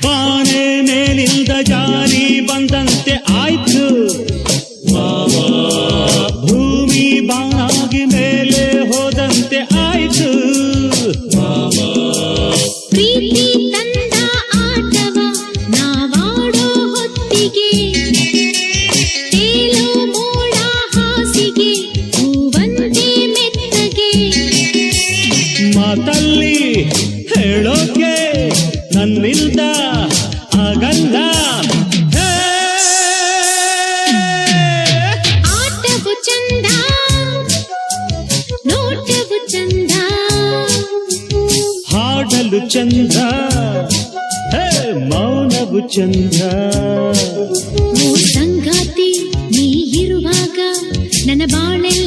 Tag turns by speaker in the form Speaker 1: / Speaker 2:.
Speaker 1: ಪಾನೆ ಮೇಲಿಂದ ಜಾರಿ ಬಂದಂತೆ ಆಯ್ತು, ಭೂಮಿ ಬಾನಾಗಿ ಮೇಲೆ ಹೋದಂತೆ ಆಯ್ತು.
Speaker 2: ಪ್ರೀತಿ ತಂದ ಆಟವ ನಾವಾಡೋ ಹೊತ್ತಿಗೆ, ತೇಲೋ ಮೋಡ ಹಾಸಿಗೆ ಹೂವಂತೆ ಮೆತ್ತಗೆ.
Speaker 1: ಮಾತಲ್ಲಿ ಹೇಳೋಕೆ ನನ್ನಿಂದ ಆಗಲ್ಲ.
Speaker 2: ಆಟವು ಚಂದ, ನೋಟವು ಚಂದ,
Speaker 1: ಹಾಡಲು ಚಂದ, ಮೌನವು ಚಂದ.